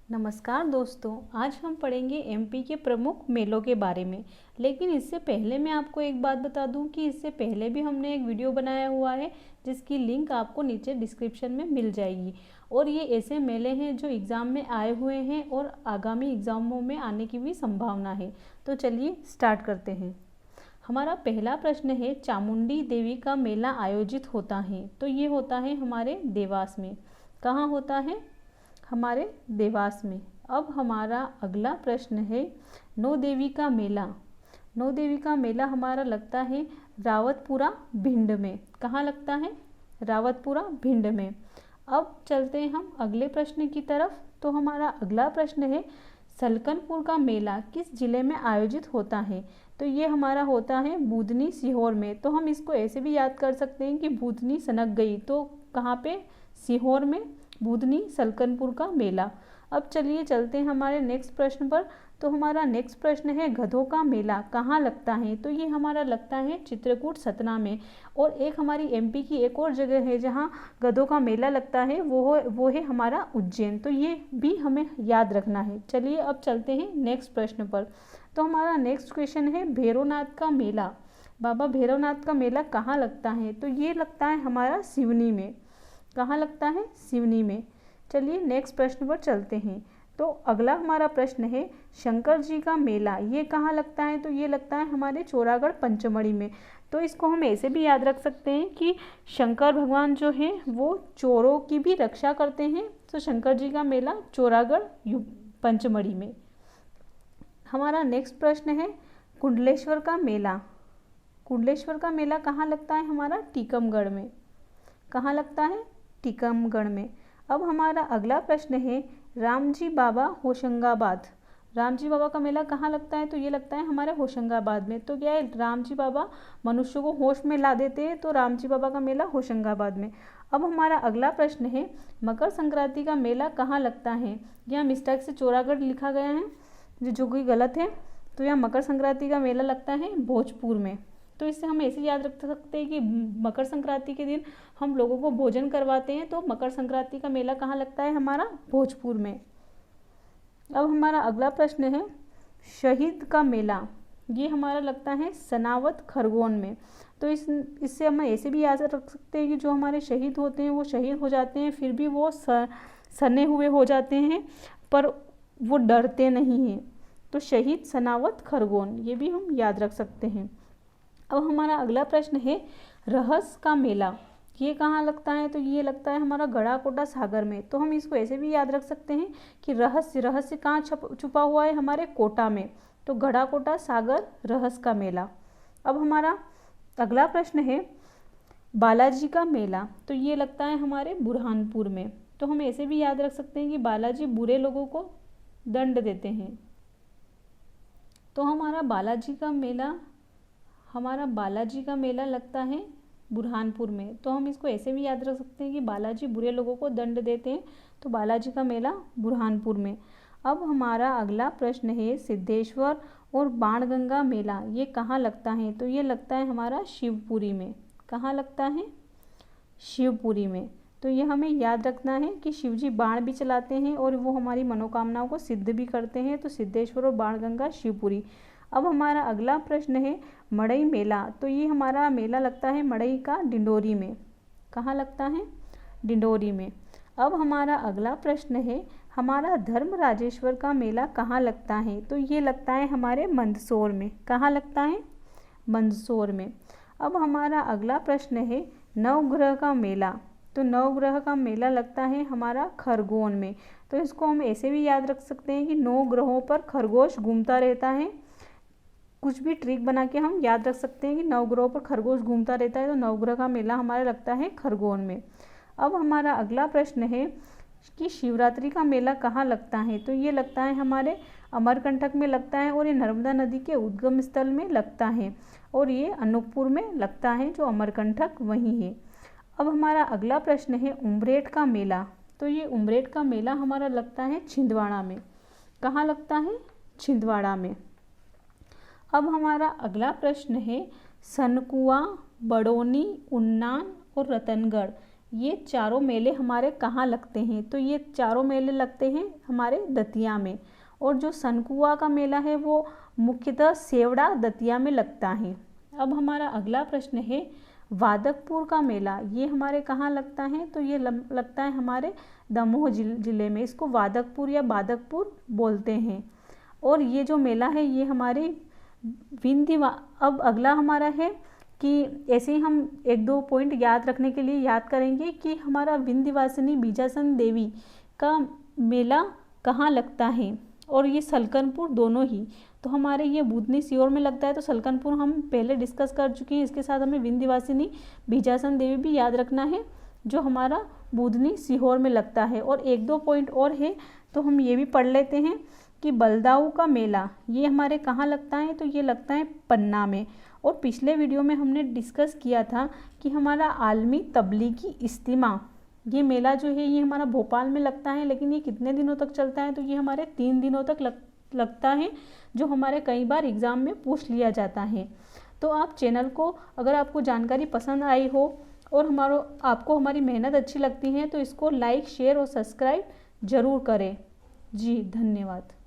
नमस्कार दोस्तों, आज हम पढ़ेंगे एमपी के प्रमुख मेलों के बारे में। लेकिन इससे पहले मैं आपको एक बात बता दूं कि इससे पहले भी हमने एक वीडियो बनाया हुआ है जिसकी लिंक आपको नीचे डिस्क्रिप्शन में मिल जाएगी। और ये ऐसे मेले हैं जो एग्ज़ाम में आए हुए हैं और आगामी एग्ज़ामों में आने की भी संभावना है। तो चलिए स्टार्ट करते हैं। हमारा पहला प्रश्न है, चामुंडी देवी का मेला आयोजित होता है तो ये होता है हमारे देवास में। कहाँ होता है? हमारे देवास में। अब हमारा अगला प्रश्न है, नौ देवी का मेला। नौ देवी का मेला हमारा लगता है रावतपुरा भिंड में। कहाँ लगता है? रावतपुरा भिंड में। अब चलते हैं हम अगले प्रश्न की तरफ। तो हमारा अगला प्रश्न है, सलकनपुर का मेला किस जिले में आयोजित होता है? तो ये हमारा होता है बूदनी सीहोर में। तो हम इसको ऐसे भी याद कर सकते हैं कि बूदनी सनक गई, तो कहाँ पे? सीहोर में बूदनी सलकनपुर का मेला। अब चलिए चलते हैं हमारे नेक्स्ट प्रश्न पर। तो हमारा नेक्स्ट प्रश्न है, गधों का मेला कहाँ लगता है? तो ये हमारा लगता है चित्रकूट सतना में। और एक हमारी एमपी की एक और जगह है जहाँ गधों का मेला लगता है, वो है हमारा उज्जैन। तो ये भी हमें याद रखना है। चलिए अब चलते हैं नेक्स्ट प्रश्न पर। तो हमारा नेक्स्ट क्वेश्चन है, भैरवनाथ का मेला। बाबा भैरवनाथ का मेला कहाँ लगता है? तो ये लगता है हमारा सिवनी में। कहाँ लगता है? सिवनी में। चलिए नेक्स्ट प्रश्न पर चलते हैं। तो अगला हमारा प्रश्न है, शंकर जी का मेला ये कहाँ लगता है? तो ये लगता है हमारे चौरागढ़ पंचमढ़ी में। तो इसको हम ऐसे भी याद रख सकते हैं कि शंकर भगवान जो हैं वो चोरों की भी रक्षा करते हैं। तो शंकर जी का मेला चौरागढ़ पंचमढ़ी में। हमारा नेक्स्ट प्रश्न है, कुंडलेश्वर का मेला। कुंडलेश्वर का मेला कहाँ लगता है? हमारा टीकमगढ़ में। कहाँ लगता है? टीकमगढ़ में। अब हमारा अगला प्रश्न है, रामजी बाबा होशंगाबाद। रामजी बाबा का मेला कहाँ लगता है? तो ये लगता है हमारे होशंगाबाद में। तो क्या है, रामजी बाबा मनुष्य को होश में ला देते हैं, तो रामजी बाबा का मेला होशंगाबाद में। अब हमारा अगला प्रश्न है, मकर संक्रांति का मेला कहाँ लगता है? यहाँ मिस्टेक से चौरागढ़ लिखा गया है जो कि गलत है। तो यहाँ मकर संक्रांति का मेला लगता है भोजपुर में। तो इससे हम ऐसे याद रख सकते हैं कि मकर संक्रांति के दिन हम लोगों को भोजन करवाते हैं, तो मकर संक्रांति का मेला कहाँ लगता है? हमारा भोजपुर में। अब हमारा अगला प्रश्न है, शहीद का मेला ये हमारा लगता है सनावत खरगोन में। तो इससे हम ऐसे भी याद रख सकते हैं कि जो हमारे शहीद होते हैं वो शहीद हो जाते हैं, फिर भी वो सने हुए हो जाते हैं पर वो डरते नहीं हैं। तो शहीद सनावत खरगोन ये भी हम याद रख सकते हैं। अब हमारा अगला प्रश्न है, रहस्य का मेला ये कहाँ लगता है? तो ये लगता है हमारा गढ़ाकोटा सागर में। तो हम इसको ऐसे भी याद रख सकते हैं कि रहस्य कहाँ छुपा हुआ है? हमारे कोटा में। तो गढ़ाकोटा सागर रहस्य का मेला। अब हमारा अगला प्रश्न है, बालाजी का मेला। तो ये लगता है हमारे बुरहानपुर में। तो हम ऐसे भी याद रख सकते हैं कि बालाजी बुरे लोगों को दंड देते हैं। तो हमारा बालाजी का मेला लगता है बुरहानपुर में। तो हम इसको ऐसे भी याद रख सकते हैं कि बालाजी बुरे लोगों को दंड देते हैं, तो बालाजी का मेला बुरहानपुर में। अब हमारा अगला प्रश्न है, सिद्धेश्वर और बाणगंगा मेला ये कहाँ लगता है? तो ये लगता है हमारा शिवपुरी में। कहाँ लगता है? शिवपुरी में। तो ये हमें याद रखना है कि शिवजी बाण भी चलाते हैं और वो हमारी मनोकामनाओं को सिद्ध भी करते हैं। तो सिद्धेश्वर और बाणगंगा शिवपुरी। अब हमारा अगला प्रश्न है, मड़ई मेला। तो ये हमारा मेला लगता है मड़ई का डिंडोरी में। कहाँ लगता है? डिंडोरी में। अब हमारा अगला प्रश्न है, हमारा धर्म राजेश्वर का मेला कहाँ लगता है? तो ये लगता है हमारे मंदसौर में। कहाँ लगता है? मंदसौर में। अब हमारा अगला प्रश्न है, नवग्रह का मेला। तो नवग्रह का मेला लगता है हमारा खरगोन में। तो इसको हम ऐसे भी याद रख सकते हैं कि 9 ग्रहों पर खरगोश घूमता रहता है। कुछ भी ट्रिक बना के हम याद रख सकते हैं कि 9 ग्रहों पर खरगोश घूमता रहता है। तो नवग्रह का मेला हमारा लगता है खरगोन में। अब हमारा अगला प्रश्न है कि शिवरात्रि का मेला कहाँ लगता है? तो ये लगता है हमारे अमरकंटक में लगता है और ये नर्मदा नदी के उद्गम स्थल में लगता है और ये अनूपपुर में लगता है, जो अमरकंटक वहीं है। अब हमारा अगला प्रश्न है, उम्ब्रेड का मेला। तो ये उम्ब्रेड का मेला हमारा लगता है छिंदवाड़ा में। कहाँ लगता है? छिंदवाड़ा में। अब हमारा अगला प्रश्न है, सनकुआ, बड़ौनी, उन्नान और रतनगढ़ ये चारों मेले हमारे कहाँ लगते हैं, तो ये चारों मेले लगते हैं हमारे दतिया में। और जो सनकुआ का मेला है वो मुख्यतः सेवड़ा दतिया में लगता है। अब हमारा अगला प्रश्न है वादकपुर का मेला, ये हमारे कहाँ लगता है, तो ये लगता है हमारे दमोह जिले में। इसको वादकपुर या बादकपुर बोलते हैं। और ये जो मेला है ये हमारी अब अगला हमारा है कि ऐसे ही हम एक दो पॉइंट याद रखने के लिए याद करेंगे कि हमारा विंध्यवासिनी बीजासन देवी का मेला कहाँ लगता है, और ये सलकनपुर दोनों ही। तो हमारे ये बुधनी सीहोर में लगता है, तो सलकनपुर हम पहले डिस्कस कर चुके हैं। इसके साथ हमें विंध्यवासिनी बीजासन देवी भी याद रखना है जो हमारा बुधनी सीहोर में लगता है। और एक दो पॉइंट और है तो हम ये भी पढ़ लेते हैं कि बलदाऊ का मेला ये हमारे कहाँ लगता है, तो ये लगता है पन्ना में। और पिछले वीडियो में हमने डिस्कस किया था कि हमारा आलमी तबलीगी इज्तिमा ये मेला जो है ये हमारा भोपाल में लगता है, लेकिन ये कितने दिनों तक चलता है, तो ये हमारे 3 दिनों तक लगता है, जो हमारे कई बार एग्ज़ाम में पूछ लिया जाता है। तो आप चैनल को, अगर आपको जानकारी पसंद आई हो और आपको हमारी मेहनत अच्छी लगती है, तो इसको लाइक, शेयर और सब्सक्राइब ज़रूर करें। जी धन्यवाद।